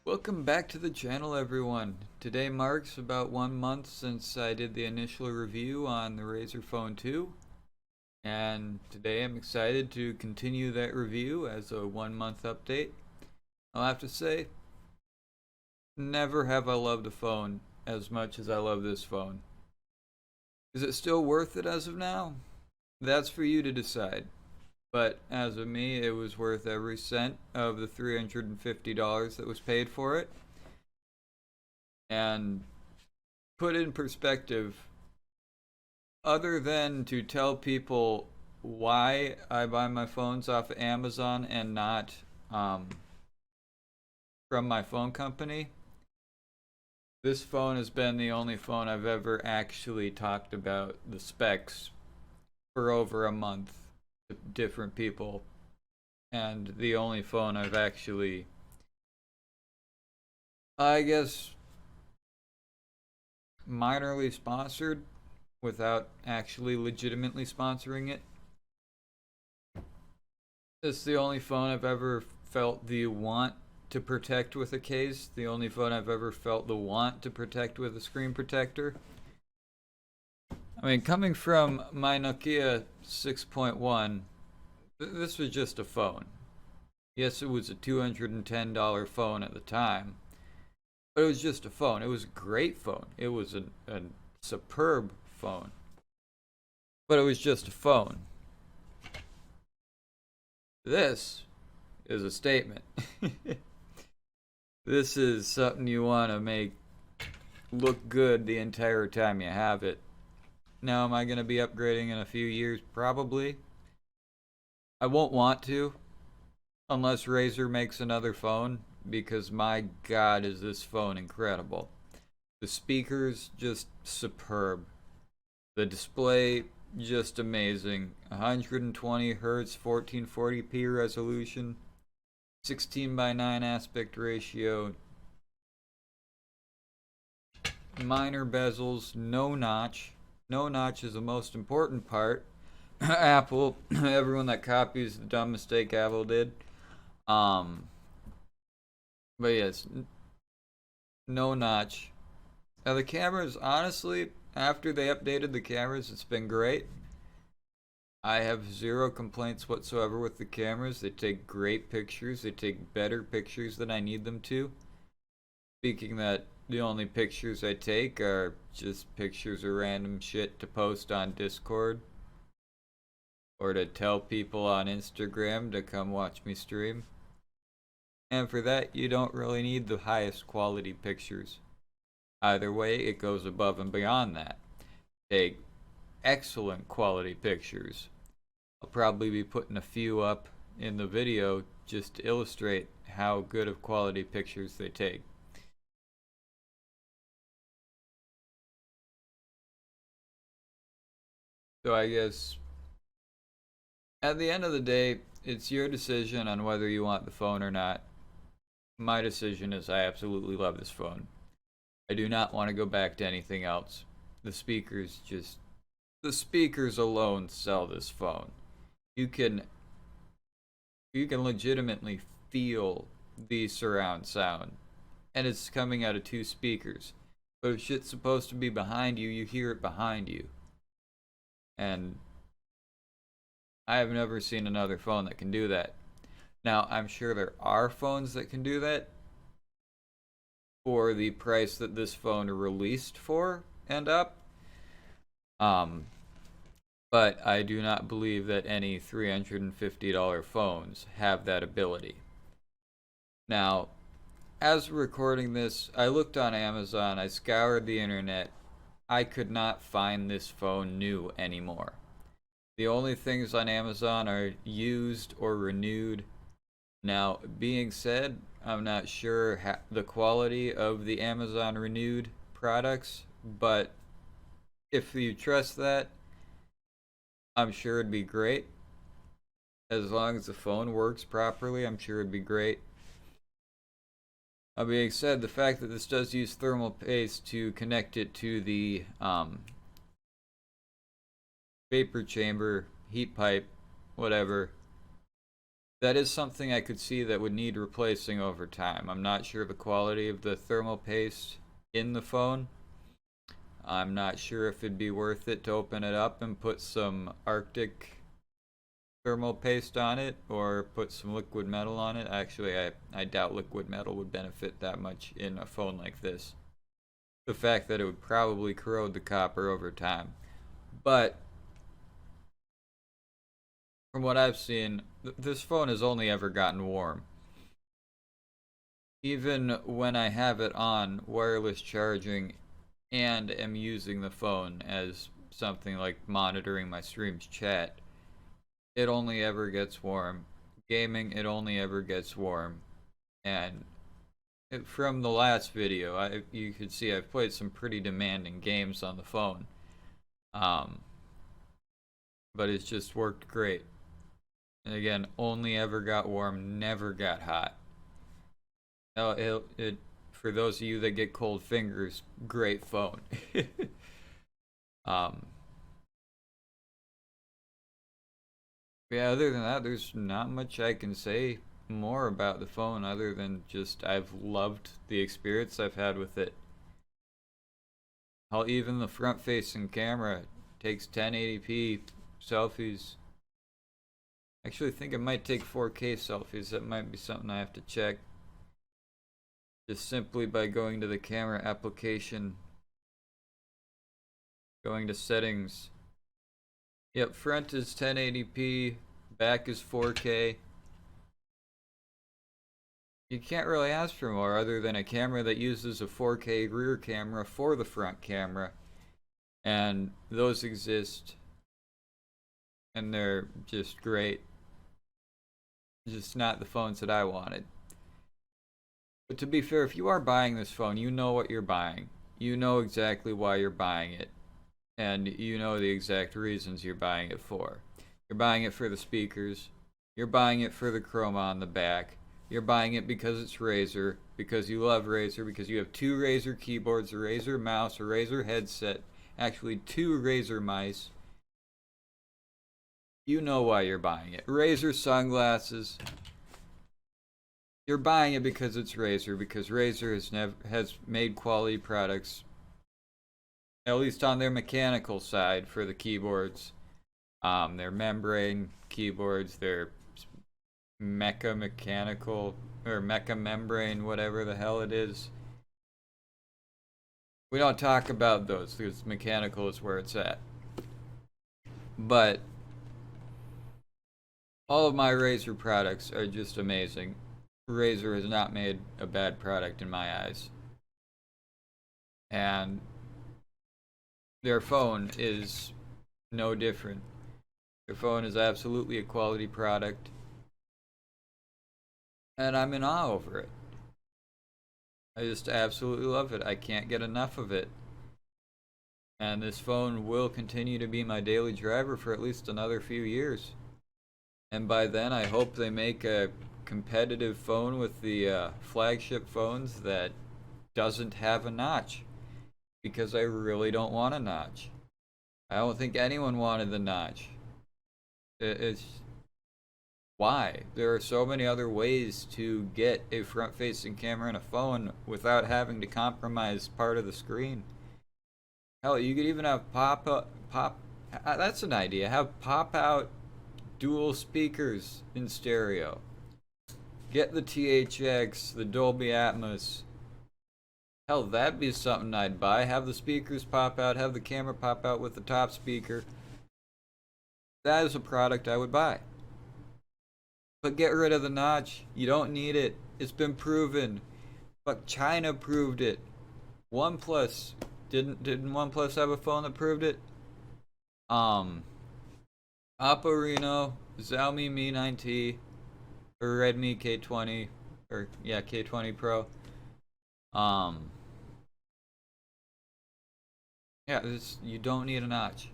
Welcome back to the channel, everyone. Today marks about 1 month since I did the initial review on the Razer Phone 2, and today I'm excited to continue that review as a 1 month update. I'll have to say, never have I loved a phone as much as I love this phone. Is it still worth it as of now? That's for you to decide. But as of me, it was worth every cent of the $350 that was paid for it. And put in perspective, other than to tell people why I buy my phones off of Amazon and not from my phone company, this phone has been the only phone I've ever actually talked about the specs for over a month to different people, and the only phone I've actually, I guess, minorly sponsored without actually legitimately sponsoring it. It's the only phone I've ever felt the want to protect with a case, the only phone I've ever felt the want to protect with a screen protector. I mean, coming from my Nokia 6.1, this was just a phone. Yes, it was a $210 phone at the time, but it was just a phone. It was a great phone. It was a superb phone, but it was just a phone. This is a statement. This is something you want to make look good the entire time you have it. Now, am I going to be upgrading in a few years? Probably. I won't want to, unless Razer makes another phone, because my god is this phone incredible. The speakers, just superb. The display, just amazing. 120 Hz, 1440p resolution, 16:9 aspect ratio, minor bezels, no notch. No notch is the most important part. Apple, everyone that copies the dumb mistake Apple did. But yes, no notch. Now the cameras, honestly, after they updated the cameras, it's been great. I have zero complaints whatsoever with the cameras. They take great pictures. They take better pictures than I need them to. Speaking that, the only pictures I take are just pictures of random shit to post on Discord or to tell people on Instagram to come watch me stream. And for that, you don't really need the highest quality pictures. Either way, it goes above and beyond that. Take excellent quality pictures. I'll probably be putting a few up in the video just to illustrate how good of quality pictures they take. So I guess at the end of the day, it's your decision on whether you want the phone or not. My decision is I absolutely love this phone. I do not want to go back to anything else. The speakers alone sell this phone. You can legitimately feel the surround sound, and it's coming out of 2 speakers. But if shit's supposed to be behind you, you hear it behind you. And I have never seen another phone that can do that. Now, I'm sure there are phones that can do that for the price that this phone released for and up. But I do not believe that any $350 phones have that ability. Now, as we're recording this, I looked on Amazon, I scoured the internet. I could not find this phone new anymore. The only things on Amazon are used or renewed. Now, being said, I'm not sure the quality of the Amazon renewed products, but if you trust that, I'm sure it'd be great. As long as the phone works properly, I'm sure it'd be great. That being said, the fact that this does use thermal paste to connect it to the vapor chamber, heat pipe, whatever. That is something I could see that would need replacing over time. I'm not sure the quality of the thermal paste in the phone. I'm not sure if it'd be worth it to open it up and put some Arctic thermal paste on it or put some liquid metal on it. Actually, I doubt liquid metal would benefit that much in a phone like this. The fact that it would probably corrode the copper over time. But from what I've seen, this phone has only ever gotten warm. Even when I have it on wireless charging and am using the phone as something like monitoring my stream's chat, it only ever gets warm. Gaming, it only ever gets warm. And from the last video, you could see I've played some pretty demanding games on the phone. Um, but it's just worked great. And again, only ever got warm, never got hot. For those of you that get cold fingers, great phone. um, yeah, other than that, there's not much I can say more about the phone other than just I've loved the experience I've had with it. How even the front-facing camera takes 1080p selfies. Actually, I think it might take 4K selfies. That might be something I have to check. Just simply by going to the camera application, going to settings. Yep, front is 1080p, back is 4K. You can't really ask for more other than a camera that uses a 4K rear camera for the front camera. And those exist. And they're just great. Just not the phones that I wanted. But to be fair, if you are buying this phone, you know what you're buying. You know exactly why you're buying it. And you know the exact reasons you're buying it for. You're buying it for the speakers. You're buying it for the chroma on the back. You're buying it because it's Razer, because you love Razer, because you have two Razer keyboards, a Razer mouse, a Razer headset, actually two Razer mice. You know why you're buying it. Razer sunglasses. You're buying it because it's Razer, because Razer has made quality products, at least on their mechanical side for the keyboards. Their membrane keyboards, their mecha mechanical or mecha membrane, whatever the hell it is. We don't talk about those because mechanical is where it's at. But all of my Razer products are just amazing. Razer has not made a bad product in my eyes. And their phone is no different. Their phone is absolutely a quality product. And I'm in awe over it. I just absolutely love it. I can't get enough of it. And this phone will continue to be my daily driver for at least another few years. And by then, I hope they make a competitive phone with the flagship phones that doesn't have a notch. Because I really don't want a notch. I don't think anyone wanted the notch. It's why? There are so many other ways to get a front-facing camera in a phone without having to compromise part of the screen. Hell, you could even have that's an idea. Have pop-out dual speakers in stereo. Get the THX, the Dolby Atmos. Hell, that'd be something I'd buy. Have the speakers pop out, have the camera pop out with the top speaker. That is a product I would buy. But get rid of the notch. You don't need it. It's been proven. Fuck, China proved it. OnePlus didn't OnePlus have a phone that proved it? Oppo Reno, Xiaomi Mi 9T, or Redmi K20, or yeah, K20 Pro. Yeah, you don't need a notch.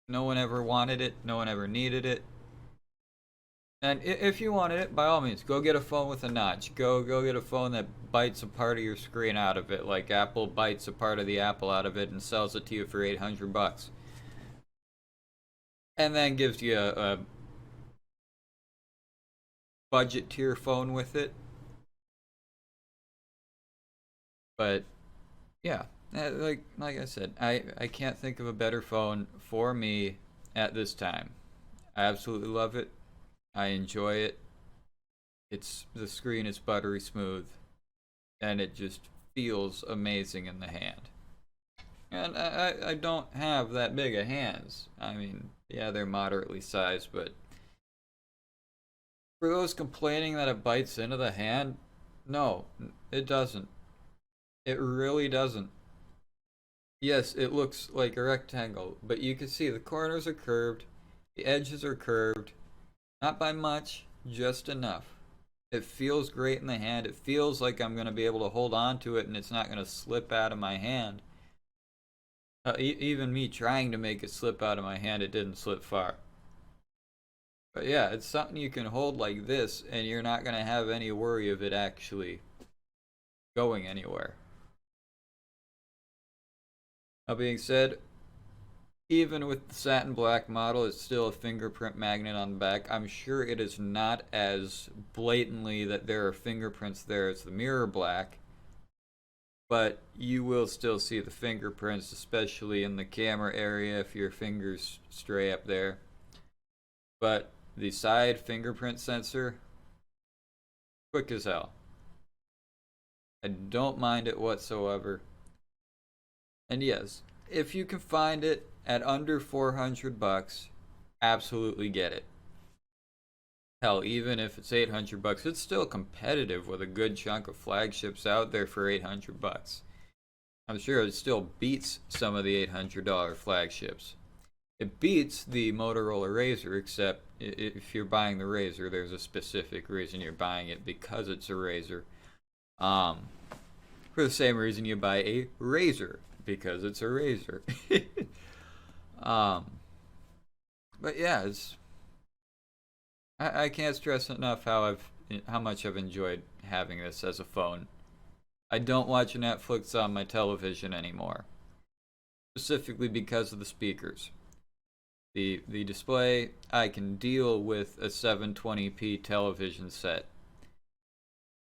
No one ever wanted it. No one ever needed it. And if you wanted it, by all means, go get a phone with a notch. Go get a phone that bites a part of your screen out of it, like Apple bites a part of the Apple out of it and sells it to you for $800, and then gives you a budget tier phone with it. But yeah, like I said, I can't think of a better phone for me at this time. I absolutely love it. I enjoy it. The screen is buttery smooth, and it just feels amazing in the hand. And I don't have that big of hands. I mean, yeah, they're moderately sized, but for those complaining that it bites into the hand, no, it doesn't. It really doesn't. Yes, it looks like a rectangle, but you can see the corners are curved, the edges are curved, not by much, just enough. It feels great in the hand. It feels like I'm going to be able to hold on to it and it's not going to slip out of my hand. Even me trying to make it slip out of my hand, it didn't slip far. But yeah, it's something you can hold like this and you're not going to have any worry of it actually going anywhere. That being said, even with the satin black model, it's still a fingerprint magnet on the back. I'm sure it is not as blatantly that there are fingerprints there as the mirror black, but you will still see the fingerprints, especially in the camera area if your fingers stray up there. But the side fingerprint sensor, quick as hell. I don't mind it whatsoever. And yes, if you can find it at under $400, absolutely get it. Hell, even if it's $800, it's still competitive with a good chunk of flagships out there for $800. I'm sure it still beats some of the $800 flagships. It beats the Motorola Razer, except if you're buying the Razer, there's a specific reason you're buying it, because it's a Razer. For the same reason you buy a Razer, because it's a Razer. But yeah, I can't stress enough how much I've enjoyed having this as a phone. I don't watch Netflix on my television anymore, specifically because of the speakers. The display, I can deal with a 720p television set.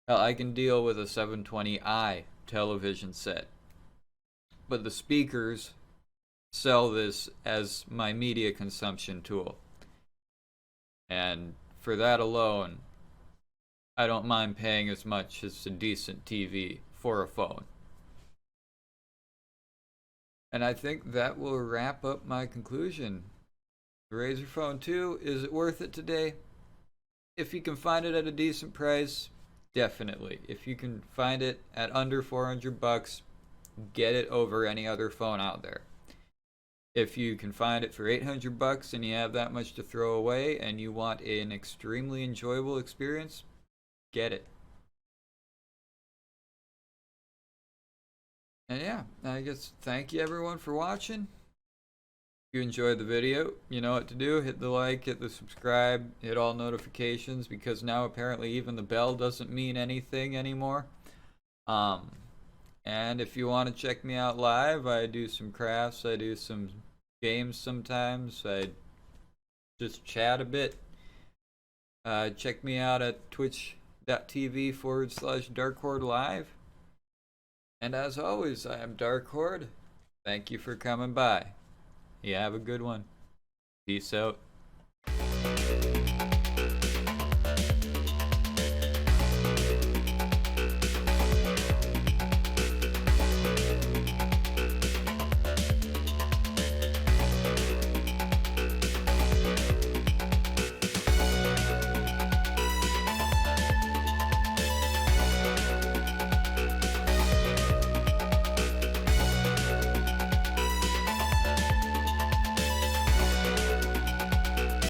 Hell, I can deal with a 720i television set. But the speakers sell this as my media consumption tool. And for that alone, I don't mind paying as much as a decent TV for a phone. And I think that will wrap up my conclusion. The Razer Phone 2, is it worth it today? If you can find it at a decent price, definitely. If you can find it at under $400, get it over any other phone out there. If you can find it for $800 and you have that much to throw away and you want an extremely enjoyable experience, get it. And yeah, I guess thank you everyone for watching. If you enjoyed the video, you know what to do. Hit the like, hit the subscribe, hit all notifications, because now apparently even the bell doesn't mean anything anymore. And if you want to check me out live, I do some crafts, I do some games sometimes, I just chat a bit. Check me out at twitch.tv/Dark Live. And as always, I am Dark Horde. Thank you for coming by. You have a good one. Peace out.